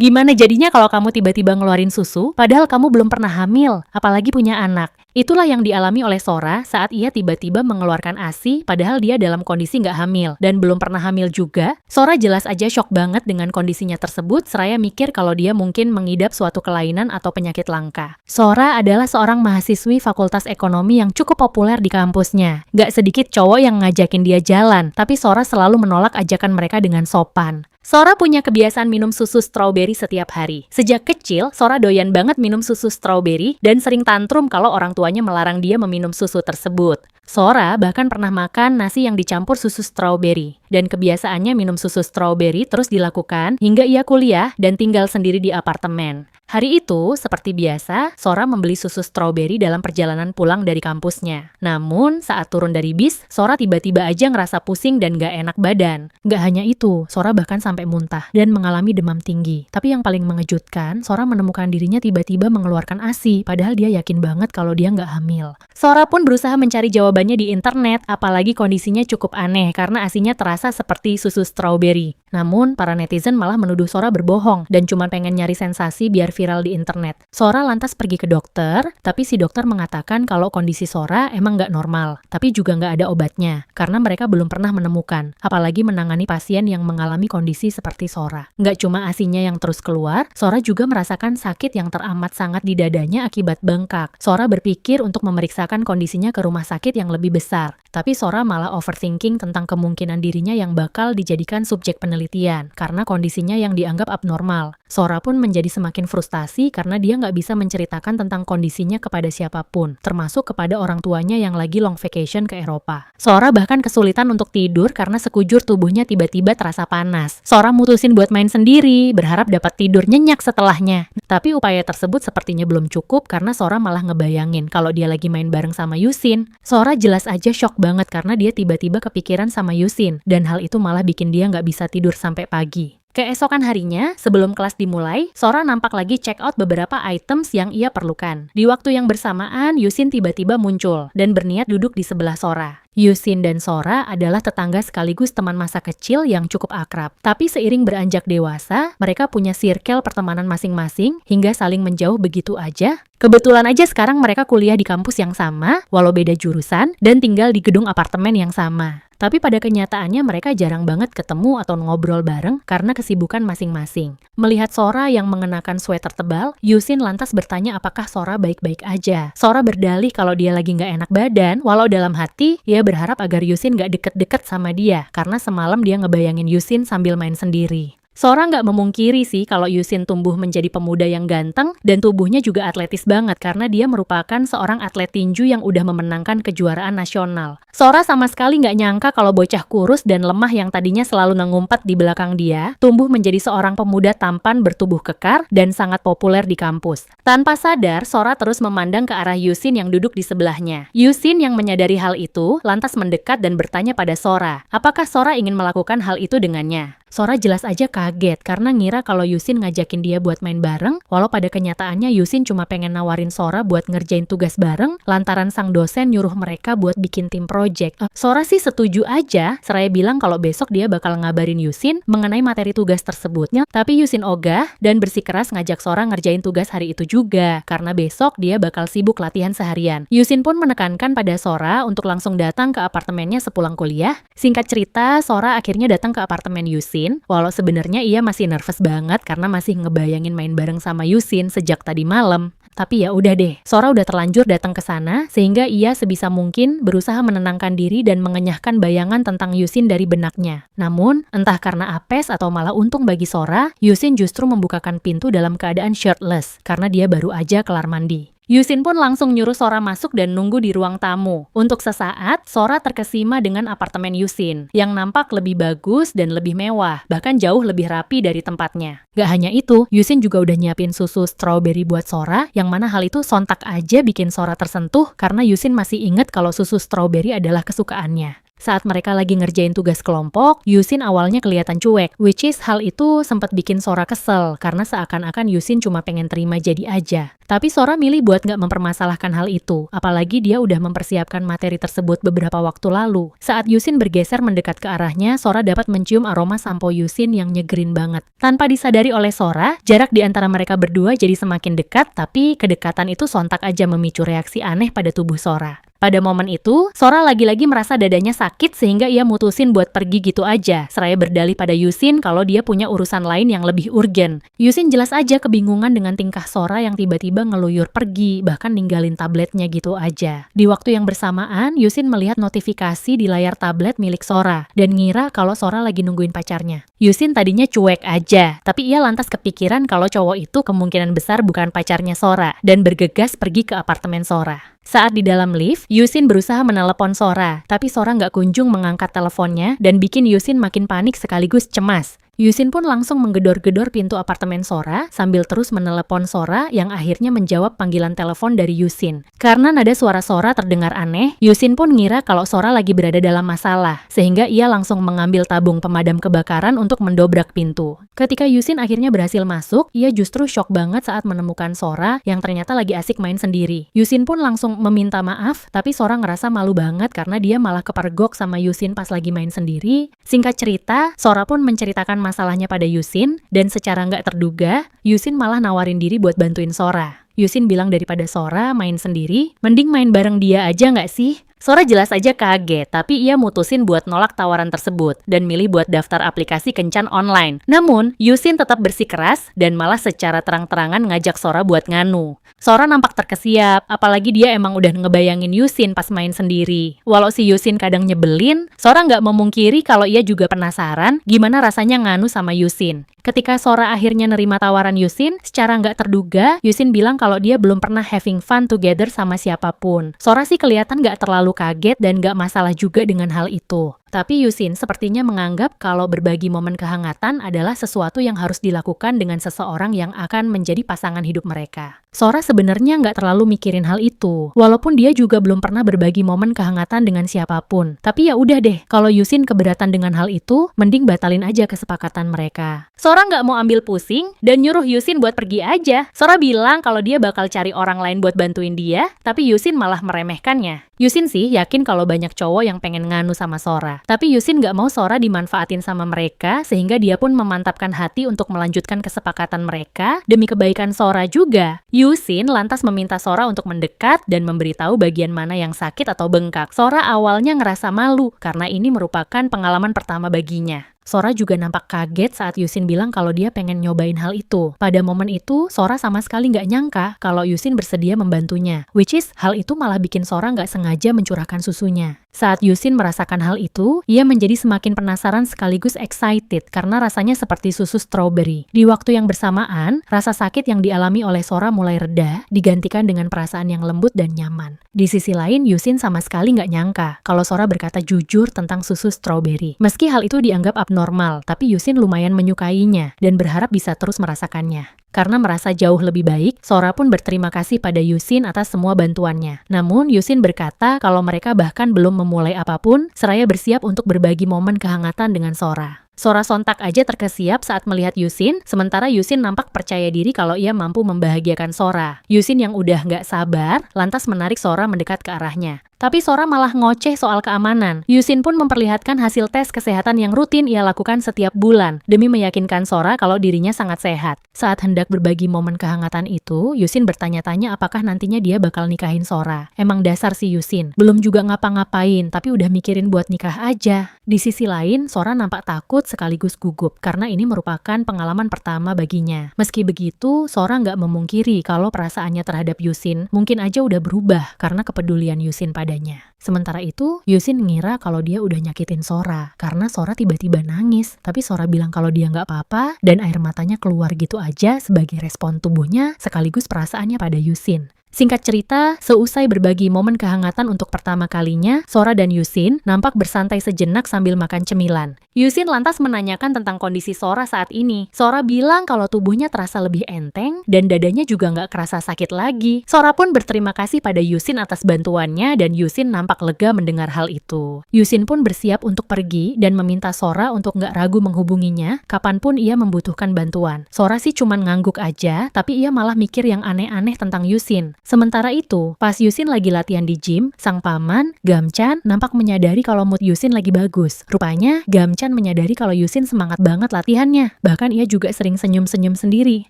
Gimana jadinya kalau kamu tiba-tiba ngeluarin susu, padahal kamu belum pernah hamil, apalagi punya anak? Itulah yang dialami oleh Sora saat ia tiba-tiba mengeluarkan ASI padahal dia dalam kondisi nggak hamil dan belum pernah hamil juga. Sora jelas aja shock banget dengan kondisinya tersebut seraya mikir kalau dia mungkin mengidap suatu kelainan atau penyakit langka. Sora adalah seorang mahasiswi Fakultas Ekonomi yang cukup populer di kampusnya. Nggak sedikit cowok yang ngajakin dia jalan, tapi Sora selalu menolak ajakan mereka dengan sopan. Sora punya kebiasaan minum susu strawberry setiap hari. Sejak kecil, Sora doyan banget minum susu strawberry dan sering tantrum kalau orang tuanya melarang dia meminum susu tersebut. Sora bahkan pernah makan nasi yang dicampur susu strawberry. Dan kebiasaannya minum susu strawberry terus dilakukan hingga ia kuliah dan tinggal sendiri di apartemen. Hari itu, seperti biasa, Sora membeli susu strawberry dalam perjalanan pulang dari kampusnya. Namun, saat turun dari bis, Sora tiba-tiba aja ngerasa pusing dan gak enak badan. Gak hanya itu, Sora bahkan sampai muntah dan mengalami demam tinggi. Tapi yang paling mengejutkan, Sora menemukan dirinya tiba-tiba mengeluarkan ASI, padahal dia yakin banget kalau dia gak hamil. Sora pun berusaha mencari jawabannya di internet, apalagi kondisinya cukup aneh karena ASInya terasa seperti susu strawberry. Namun, para netizen malah menuduh Sora berbohong dan cuma pengen nyari sensasi biar viral di internet. Sora lantas pergi ke dokter, tapi si dokter mengatakan kalau kondisi Sora emang nggak normal, tapi juga nggak ada obatnya, karena mereka belum pernah menemukan, apalagi menangani pasien yang mengalami kondisi seperti Sora. Nggak cuma ASInya yang terus keluar, Sora juga merasakan sakit yang teramat sangat di dadanya akibat bengkak. Sora berpikir untuk memeriksakan kondisinya ke rumah sakit yang lebih besar, tapi Sora malah overthinking tentang kemungkinan dirinya yang bakal dijadikan subjek penelitian, karena kondisinya yang dianggap abnormal. Sora pun menjadi semakin frustasi karena dia nggak bisa menceritakan tentang kondisinya kepada siapapun, termasuk kepada orang tuanya yang lagi long vacation ke Eropa. Sora bahkan kesulitan untuk tidur karena sekujur tubuhnya tiba-tiba terasa panas. Sora mutusin buat main sendiri, berharap dapat tidur nyenyak setelahnya. Tapi upaya tersebut sepertinya belum cukup karena Sora malah ngebayangin kalau dia lagi main bareng sama Yusin. Sora jelas aja shock banget karena dia tiba-tiba kepikiran sama Yusin, dan hal itu malah bikin dia nggak bisa tidur sampai pagi. Keesokan harinya, sebelum kelas dimulai, Sora nampak lagi check out beberapa items yang ia perlukan. Di waktu yang bersamaan, Yusin tiba-tiba muncul dan berniat duduk di sebelah Sora. Yusin dan Sora adalah tetangga sekaligus teman masa kecil yang cukup akrab. Tapi seiring beranjak dewasa, mereka punya circle pertemanan masing-masing hingga saling menjauh begitu aja. Kebetulan aja sekarang mereka kuliah di kampus yang sama, walau beda jurusan, dan tinggal di gedung apartemen yang sama. Tapi pada kenyataannya mereka jarang banget ketemu atau ngobrol bareng karena kesibukan masing-masing. Melihat Sora yang mengenakan sweater tebal, Yusin lantas bertanya apakah Sora baik-baik aja. Sora berdalih kalau dia lagi nggak enak badan, walau dalam hati ia berharap agar Yusin nggak deket-deket sama dia, karena semalam dia ngebayangin Yusin sambil main sendiri. Sora nggak memungkiri sih kalau Yusin tumbuh menjadi pemuda yang ganteng dan tubuhnya juga atletis banget karena dia merupakan seorang atlet tinju yang udah memenangkan kejuaraan nasional. Sora sama sekali nggak nyangka kalau bocah kurus dan lemah yang tadinya selalu ngumpat di belakang dia, tumbuh menjadi seorang pemuda tampan bertubuh kekar dan sangat populer di kampus. Tanpa sadar, Sora terus memandang ke arah Yusin yang duduk di sebelahnya. Yusin yang menyadari hal itu, lantas mendekat dan bertanya pada Sora, apakah Sora ingin melakukan hal itu dengannya. Sora jelas aja kaget karena ngira kalau Yusin ngajakin dia buat main bareng, walau pada kenyataannya Yusin cuma pengen nawarin Sora buat ngerjain tugas bareng, lantaran sang dosen nyuruh mereka buat bikin tim project. Sora sih setuju aja, seraya bilang kalau besok dia bakal ngabarin Yusin mengenai materi tugas tersebutnya, tapi Yusin ogah dan bersikeras ngajak Sora ngerjain tugas hari itu juga, karena besok dia bakal sibuk latihan seharian. Yusin pun menekankan pada Sora untuk langsung datang ke apartemennya sepulang kuliah. Singkat cerita, Sora akhirnya datang ke apartemen Yusin, walau sebenarnya ia masih nervous banget karena masih ngebayangin main bareng sama Yusin sejak tadi malam. Tapi ya udah deh, Sora udah terlanjur datang ke sana sehingga ia sebisa mungkin berusaha menenangkan diri dan mengenyahkan bayangan tentang Yusin dari benaknya. Namun, entah karena apes atau malah untung bagi Sora, Yusin justru membukakan pintu dalam keadaan shirtless karena dia baru aja kelar mandi. Yusin pun langsung nyuruh Sora masuk dan nunggu di ruang tamu. Untuk sesaat, Sora terkesima dengan apartemen Yusin, yang nampak lebih bagus dan lebih mewah, bahkan jauh lebih rapi dari tempatnya. Gak hanya itu, Yusin juga udah nyiapin susu strawberry buat Sora, yang mana hal itu sontak aja bikin Sora tersentuh karena Yusin masih inget kalau susu strawberry adalah kesukaannya. Saat mereka lagi ngerjain tugas kelompok, Yusin awalnya kelihatan cuek, which is hal itu sempat bikin Sora kesel, karena seakan-akan Yusin cuma pengen terima jadi aja. Tapi Sora milih buat nggak mempermasalahkan hal itu, apalagi dia udah mempersiapkan materi tersebut beberapa waktu lalu. Saat Yusin bergeser mendekat ke arahnya, Sora dapat mencium aroma sampo Yusin yang nyegerin banget. Tanpa disadari oleh Sora, jarak di antara mereka berdua jadi semakin dekat, tapi kedekatan itu sontak aja memicu reaksi aneh pada tubuh Sora. Pada momen itu, Sora lagi-lagi merasa dadanya sakit sehingga ia mutusin buat pergi gitu aja, seraya berdalih pada Yusin kalau dia punya urusan lain yang lebih urgen. Yusin jelas aja kebingungan dengan tingkah Sora yang tiba-tiba ngeluyur pergi, bahkan ninggalin tabletnya gitu aja. Di waktu yang bersamaan, Yusin melihat notifikasi di layar tablet milik Sora, dan ngira kalau Sora lagi nungguin pacarnya. Yusin tadinya cuek aja, tapi ia lantas kepikiran kalau cowok itu kemungkinan besar bukan pacarnya Sora, dan bergegas pergi ke apartemen Sora. Saat di dalam lift, Yusin berusaha menelepon Sora, tapi Sora nggak kunjung mengangkat teleponnya dan bikin Yusin makin panik sekaligus cemas. Yusin pun langsung menggedor-gedor pintu apartemen Sora sambil terus menelepon Sora yang akhirnya menjawab panggilan telepon dari Yusin. Karena nada suara Sora terdengar aneh, Yusin pun ngira kalau Sora lagi berada dalam masalah, sehingga ia langsung mengambil tabung pemadam kebakaran untuk mendobrak pintu. Ketika Yusin akhirnya berhasil masuk, ia justru shock banget saat menemukan Sora yang ternyata lagi asik main sendiri. Yusin pun langsung meminta maaf, tapi Sora ngerasa malu banget karena dia malah kepergok sama Yusin pas lagi main sendiri. Singkat cerita, Sora pun menceritakan masalahnya pada Yusin, dan secara nggak terduga, Yusin malah nawarin diri buat bantuin Sora. Yusin bilang daripada Sora main sendiri, mending main bareng dia aja nggak sih? Sora jelas aja kaget, tapi ia mutusin buat nolak tawaran tersebut dan milih buat daftar aplikasi kencan online. Namun, Yusin tetap bersikeras dan malah secara terang-terangan ngajak Sora buat nganu. Sora nampak terkesiap, apalagi dia emang udah ngebayangin Yusin pas main sendiri. Walau si Yusin kadang nyebelin, Sora nggak memungkiri kalau ia juga penasaran gimana rasanya nganu sama Yusin. Ketika Sora akhirnya nerima tawaran Yusin, secara nggak terduga, Yusin bilang kalau dia belum pernah having fun together sama siapapun. Sora sih kelihatan nggak terlalu kaget dan nggak masalah juga dengan hal itu. Tapi Yusin sepertinya menganggap kalau berbagi momen kehangatan adalah sesuatu yang harus dilakukan dengan seseorang yang akan menjadi pasangan hidup mereka. Sora sebenarnya nggak terlalu mikirin hal itu, walaupun dia juga belum pernah berbagi momen kehangatan dengan siapapun. Tapi ya udah deh, kalau Yusin keberatan dengan hal itu, mending batalin aja kesepakatan mereka. Sora nggak mau ambil pusing dan nyuruh Yusin buat pergi aja. Sora bilang kalau dia bakal cari orang lain buat bantuin dia, tapi Yusin malah meremehkannya. Yusin sih yakin kalau banyak cowok yang pengen nganu sama Sora. Tapi Yusin nggak mau Sora dimanfaatin sama mereka, sehingga dia pun memantapkan hati untuk melanjutkan kesepakatan mereka demi kebaikan Sora juga. Yusin lantas meminta Sora untuk mendekat dan memberitahu bagian mana yang sakit atau bengkak. Sora awalnya ngerasa malu karena ini merupakan pengalaman pertama baginya. Sora juga nampak kaget saat Yusin bilang kalau dia pengen nyobain hal itu. Pada momen itu, Sora sama sekali nggak nyangka kalau Yusin bersedia membantunya. Which is, hal itu malah bikin Sora nggak sengaja mencurahkan susunya. Saat Yusin merasakan hal itu, ia menjadi semakin penasaran sekaligus excited karena rasanya seperti susu strawberry. Di waktu yang bersamaan, rasa sakit yang dialami oleh Sora mulai reda, digantikan dengan perasaan yang lembut dan nyaman. Di sisi lain, Yusin sama sekali nggak nyangka kalau Sora berkata jujur tentang susu strawberry. Meski hal itu dianggap abnormal, tapi Yusin lumayan menyukainya dan berharap bisa terus merasakannya. Karena merasa jauh lebih baik, Sora pun berterima kasih pada Yusin atas semua bantuannya. Namun, Yusin berkata kalau mereka bahkan belum memulai apapun, seraya bersiap untuk berbagi momen kehangatan dengan Sora. Sora sontak aja terkesiap saat melihat Yusin, sementara Yusin nampak percaya diri kalau ia mampu membahagiakan Sora. Yusin yang udah nggak sabar, lantas menarik Sora mendekat ke arahnya. Tapi Sora malah ngoceh soal keamanan. Yusin pun memperlihatkan hasil tes kesehatan yang rutin ia lakukan setiap bulan, demi meyakinkan Sora kalau dirinya sangat sehat. Saat hendak berbagi momen kehangatan itu, Yusin bertanya-tanya apakah nantinya dia bakal nikahin Sora. Emang dasar si Yusin, belum juga ngapa-ngapain, tapi udah mikirin buat nikah aja. Di sisi lain, Sora nampak takut sekaligus gugup, karena ini merupakan pengalaman pertama baginya. Meski begitu, Sora nggak memungkiri kalau perasaannya terhadap Yusin mungkin aja udah berubah karena kepedulian Yusin padanya. Sementara itu, Yusin ngira kalau dia udah nyakitin Sora, karena Sora tiba-tiba nangis, tapi Sora bilang kalau dia nggak apa-apa, dan air matanya keluar gitu aja sebagai respon tubuhnya sekaligus perasaannya pada Yusin. Singkat cerita, seusai berbagi momen kehangatan untuk pertama kalinya, Sora dan Yusin nampak bersantai sejenak sambil makan cemilan. Yusin lantas menanyakan tentang kondisi Sora saat ini. Sora bilang kalau tubuhnya terasa lebih enteng dan dadanya juga nggak kerasa sakit lagi. Sora pun berterima kasih pada Yusin atas bantuannya dan Yusin nampak lega mendengar hal itu. Yusin pun bersiap untuk pergi dan meminta Sora untuk nggak ragu menghubunginya kapanpun ia membutuhkan bantuan. Sora sih cuman ngangguk aja, tapi ia malah mikir yang aneh-aneh tentang Yusin. Sementara itu, pas Yusin lagi latihan di gym, sang paman, Gamchan, nampak menyadari kalau mood Yusin lagi bagus. Rupanya, Gamchan menyadari kalau Yusin semangat banget latihannya. Bahkan ia juga sering senyum-senyum sendiri.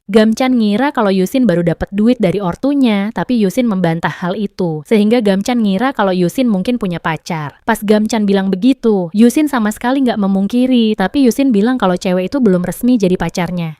Gamchan ngira kalau Yusin baru dapat duit dari ortunya, tapi Yusin membantah hal itu. Sehingga Gamchan ngira kalau Yusin mungkin punya pacar. Pas Gamchan bilang begitu, Yusin sama sekali nggak memungkiri, tapi Yusin bilang kalau cewek itu belum resmi jadi pacarnya.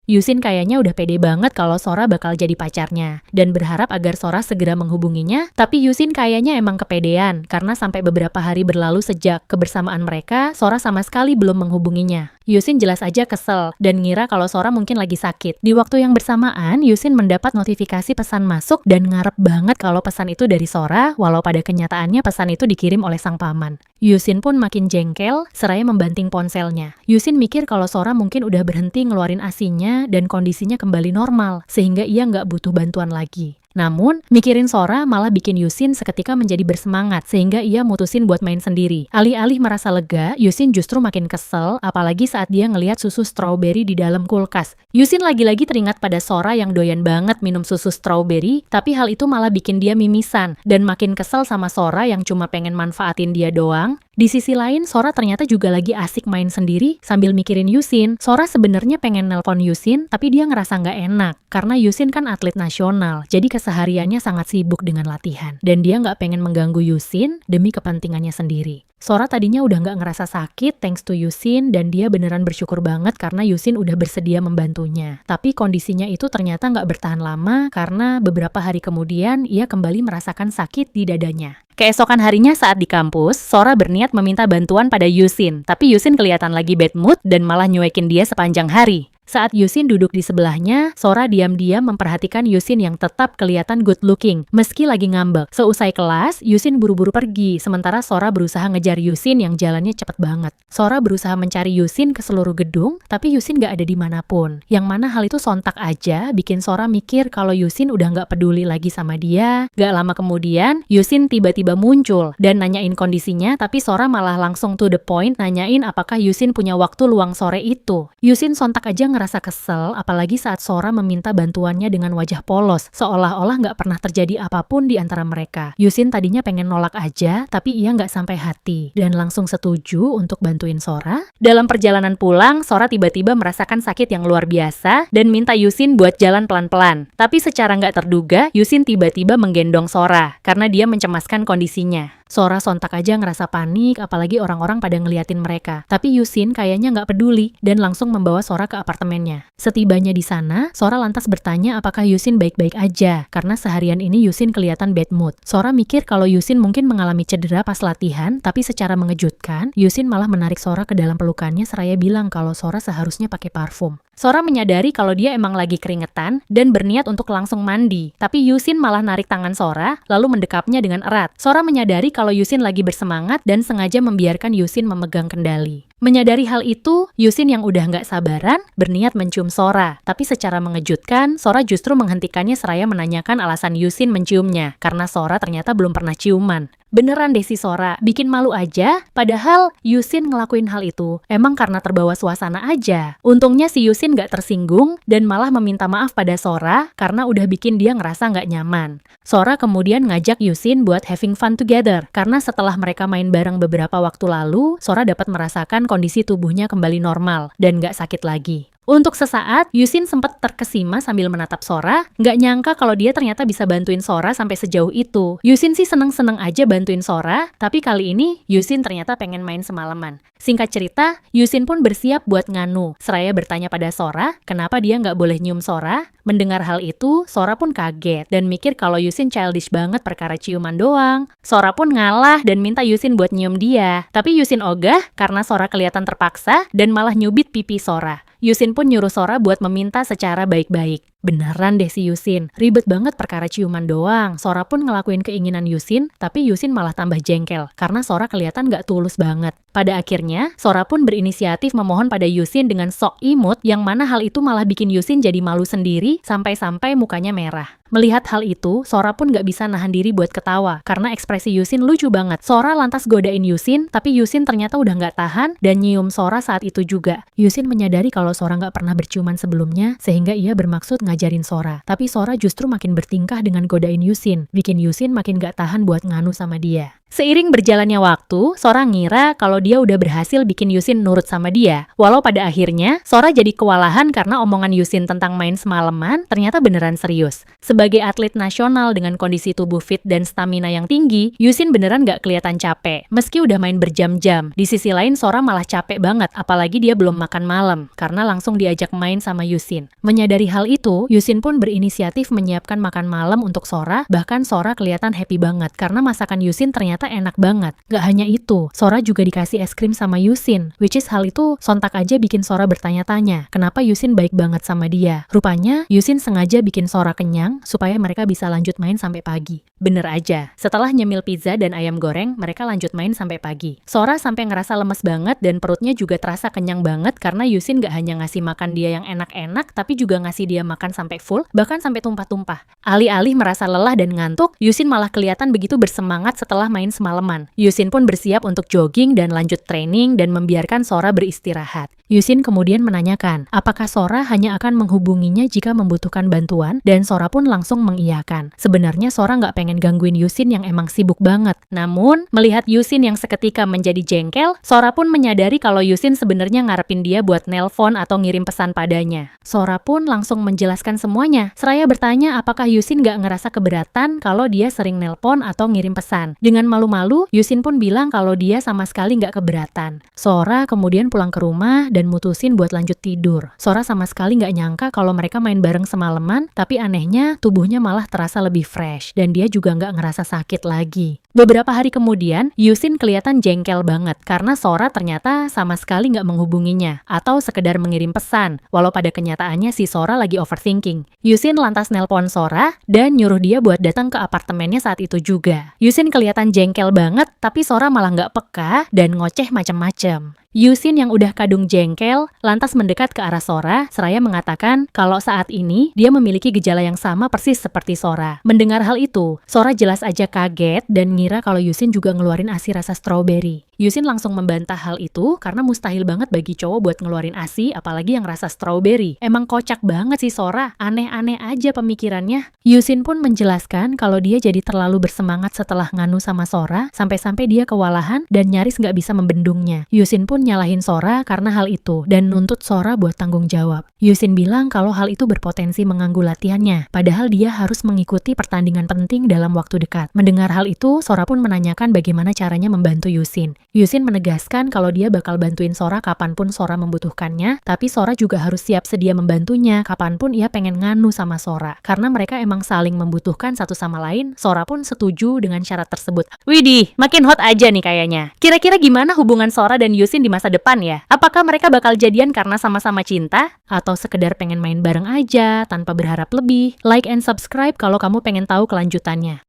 Yusin kayaknya udah pede banget kalau Sora bakal jadi pacarnya, dan berharap agar Sora segera menghubunginya, tapi Yusin kayaknya emang kepedean, karena sampai beberapa hari berlalu sejak kebersamaan mereka, Sora sama sekali belum menghubunginya. Yusin jelas aja kesel, dan ngira kalau Sora mungkin lagi sakit. Di waktu yang bersamaan, Yusin mendapat notifikasi pesan masuk dan ngarep banget kalau pesan itu dari Sora, walau pada kenyataannya pesan itu dikirim oleh sang paman. Yusin pun makin jengkel, seraya membanting ponselnya. Yusin mikir kalau Sora mungkin udah berhenti ngeluarin asinya dan kondisinya kembali normal, sehingga ia nggak butuh bantuan lagi. Namun, mikirin Sora malah bikin Yusin seketika menjadi bersemangat, sehingga ia mutusin buat main sendiri. Alih-alih merasa lega, Yusin justru makin kesel, apalagi saat dia ngelihat susu strawberry di dalam kulkas. Yusin lagi-lagi teringat pada Sora yang doyan banget minum susu strawberry, tapi hal itu malah bikin dia mimisan, dan makin kesel sama Sora yang cuma pengen manfaatin dia doang. Di sisi lain, Sora ternyata juga lagi asik main sendiri sambil mikirin Yusin. Sora sebenarnya pengen nelpon Yusin, tapi dia ngerasa nggak enak, karena Yusin kan atlet nasional, jadi kesehariannya sangat sibuk dengan latihan. Dan dia nggak pengen mengganggu Yusin demi kepentingannya sendiri. Sora tadinya udah nggak ngerasa sakit thanks to Yusin, dan dia beneran bersyukur banget karena Yusin udah bersedia membantunya. Tapi kondisinya itu ternyata nggak bertahan lama, karena beberapa hari kemudian ia kembali merasakan sakit di dadanya. Keesokan harinya saat di kampus, Sora berniat meminta bantuan pada Yusin, tapi Yusin kelihatan lagi bad mood dan malah nyuekin dia sepanjang hari. Saat Yusin duduk di sebelahnya, Sora diam-diam memperhatikan Yusin yang tetap kelihatan good looking, meski lagi ngambek. Seusai kelas, Yusin buru-buru pergi, sementara Sora berusaha ngejar Yusin yang jalannya cepet banget. Sora berusaha mencari Yusin ke seluruh gedung, tapi Yusin gak ada dimanapun. Yang mana hal itu sontak aja bikin Sora mikir kalau Yusin udah gak peduli lagi sama dia. Gak lama kemudian, Yusin tiba-tiba muncul dan nanyain kondisinya, tapi Sora malah langsung to the point nanyain apakah Yusin punya waktu luang sore itu. Yusin sontak aja ngerasa kesel, apalagi saat Sora meminta bantuannya dengan wajah polos, seolah-olah nggak pernah terjadi apapun di antara mereka. Yusin tadinya pengen nolak aja, tapi ia nggak sampai hati, dan langsung setuju untuk bantuin Sora. Dalam perjalanan pulang, Sora tiba-tiba merasakan sakit yang luar biasa, dan minta Yusin buat jalan pelan-pelan. Tapi secara nggak terduga, Yusin tiba-tiba menggendong Sora, karena dia mencemaskan kondisinya. Sora sontak aja ngerasa panik, apalagi orang-orang pada ngeliatin mereka. Tapi Yusin kayaknya nggak peduli, dan langsung membawa Sora ke apartemennya. Setibanya di sana, Sora lantas bertanya apakah Yusin baik-baik aja, karena seharian ini Yusin kelihatan bad mood. Sora mikir kalau Yusin mungkin mengalami cedera pas latihan, tapi secara mengejutkan, Yusin malah menarik Sora ke dalam pelukannya seraya bilang kalau Sora seharusnya pakai parfum. Sora menyadari kalau dia emang lagi keringetan dan berniat untuk langsung mandi, tapi Yusin malah narik tangan Sora, lalu mendekapnya dengan erat. Sora menyadari kalau Yusin lagi bersemangat dan sengaja membiarkan Yusin memegang kendali. Menyadari hal itu, Yusin yang udah nggak sabaran berniat mencium Sora, tapi secara mengejutkan, Sora justru menghentikannya seraya menanyakan alasan Yusin menciumnya, karena Sora ternyata belum pernah ciuman. Beneran deh si Sora, bikin malu aja, padahal Yusin ngelakuin hal itu emang karena terbawa suasana aja. Untungnya si Yusin gak tersinggung dan malah meminta maaf pada Sora karena udah bikin dia ngerasa gak nyaman. Sora kemudian ngajak Yusin buat having fun together, karena setelah mereka main bareng beberapa waktu lalu, Sora dapat merasakan kondisi tubuhnya kembali normal dan gak sakit lagi. Untuk sesaat, Yusin sempat terkesima sambil menatap Sora, nggak nyangka kalau dia ternyata bisa bantuin Sora sampai sejauh itu. Yusin sih seneng-seneng aja bantuin Sora, tapi kali ini Yusin ternyata pengen main semalaman. Singkat cerita, Yusin pun bersiap buat nganu, seraya bertanya pada Sora, kenapa dia nggak boleh nyium Sora. Mendengar hal itu, Sora pun kaget dan mikir kalau Yusin childish banget perkara ciuman doang. Sora pun ngalah dan minta Yusin buat nyium dia, tapi Yusin ogah karena Sora kelihatan terpaksa dan malah nyubit pipi Sora. Yusin pun nyuruh Sora buat meminta secara baik-baik. Beneran deh si Yusin, ribet banget perkara ciuman doang. Sora pun ngelakuin keinginan Yusin, tapi Yusin malah tambah jengkel, karena Sora kelihatan gak tulus banget. Pada akhirnya, Sora pun berinisiatif memohon pada Yusin dengan sok imut, yang mana hal itu malah bikin Yusin jadi malu sendiri, sampai-sampai mukanya merah. Melihat hal itu, Sora pun gak bisa nahan diri buat ketawa, karena ekspresi Yusin lucu banget. Sora lantas godain Yusin, tapi Yusin ternyata udah gak tahan, dan nyium Sora saat itu juga. Yusin menyadari kalau Sora gak pernah berciuman sebelumnya, sehingga ia bermaksud ngajarin Sora. Tapi Sora justru makin bertingkah dengan godain Yusin, bikin Yusin makin gak tahan buat nganu sama dia. Seiring berjalannya waktu, Sora ngira kalau dia udah berhasil bikin Yusin nurut sama dia. Walau pada akhirnya, Sora jadi kewalahan karena omongan Yusin tentang main semalaman ternyata beneran serius. Sebagai atlet nasional dengan kondisi tubuh fit dan stamina yang tinggi, Yusin beneran gak kelihatan capek, meski udah main berjam-jam. Di sisi lain, Sora malah capek banget, apalagi dia belum makan malam, karena langsung diajak main sama Yusin. Menyadari hal itu, Yusin pun berinisiatif menyiapkan makan malam untuk Sora, bahkan Sora kelihatan happy banget, karena masakan Yusin ternyata enak banget. Gak hanya itu, Sora juga dikasih es krim sama Yusin, which is hal itu sontak aja bikin Sora bertanya-tanya, kenapa Yusin baik banget sama dia. Rupanya, Yusin sengaja bikin Sora kenyang, supaya mereka bisa lanjut main sampai pagi. Bener aja, setelah nyemil pizza dan ayam goreng, mereka lanjut main sampai pagi. Sora sampai ngerasa lemes banget dan perutnya juga terasa kenyang banget karena Yusin gak hanya ngasih makan dia yang enak-enak, tapi juga ngasih dia makan sampai full, bahkan sampai tumpah-tumpah. Alih-alih merasa lelah dan ngantuk, Yusin malah kelihatan begitu bersemangat setelah main semalaman. Yusin pun bersiap untuk jogging dan lanjut training dan membiarkan Sora beristirahat. Yusin kemudian menanyakan, apakah Sora hanya akan menghubunginya jika membutuhkan bantuan, dan Sora pun langsung mengiyakan. Sebenarnya Sora nggak pengen gangguin Yusin yang emang sibuk banget. Namun, melihat Yusin yang seketika menjadi jengkel, Sora pun menyadari kalau Yusin sebenarnya ngarepin dia buat nelpon atau ngirim pesan padanya. Sora pun langsung menjelaskan semuanya, seraya bertanya apakah Yusin nggak ngerasa keberatan kalau dia sering nelpon atau ngirim pesan. Dengan malu-malu, Yusin pun bilang kalau dia sama sekali nggak keberatan. Sora kemudian pulang ke rumah dan mutusin buat lanjut tidur. Sora sama sekali nggak nyangka kalau mereka main bareng semalaman, tapi anehnya tubuhnya malah terasa lebih fresh, dan dia juga nggak ngerasa sakit lagi. Beberapa hari kemudian, Yusin kelihatan jengkel banget karena Sora ternyata sama sekali nggak menghubunginya atau sekedar mengirim pesan, walau pada kenyataannya si Sora lagi overthinking. Yusin lantas nelpon Sora dan nyuruh dia buat datang ke apartemennya saat itu juga. Yusin kelihatan jengkel banget, tapi Sora malah nggak peka dan ngoceh macem-macem. Yusin yang udah kadung jengkel, lantas mendekat ke arah Sora, seraya mengatakan kalau saat ini dia memiliki gejala yang sama persis seperti Sora. Mendengar hal itu, Sora jelas aja kaget dan ngira kalau Yusin juga ngeluarin ASI rasa strawberry. Yusin langsung membantah hal itu karena mustahil banget bagi cowok buat ngeluarin ASI, apalagi yang rasa strawberry. Emang kocak banget sih Sora, aneh-aneh aja pemikirannya. Yusin pun menjelaskan kalau dia jadi terlalu bersemangat setelah nganu sama Sora, sampai-sampai dia kewalahan dan nyaris nggak bisa membendungnya. Yusin pun nyalahin Sora karena hal itu dan nuntut Sora buat tanggung jawab. Yusin bilang kalau hal itu berpotensi mengganggu latihannya, padahal dia harus mengikuti pertandingan penting dalam waktu dekat. Mendengar hal itu, Sora pun menanyakan bagaimana caranya membantu Yusin. Yusin menegaskan kalau dia bakal bantuin Sora kapanpun Sora membutuhkannya, tapi Sora juga harus siap sedia membantunya kapanpun ia pengen nganu sama Sora. Karena mereka emang saling membutuhkan satu sama lain, Sora pun setuju dengan syarat tersebut. Widih, makin hot aja nih kayaknya. Kira-kira gimana hubungan Sora dan Yusin di masa depan ya? Apakah mereka bakal jadian karena sama-sama cinta? Atau sekedar pengen main bareng aja tanpa berharap lebih? Like and subscribe kalau kamu pengen tahu kelanjutannya.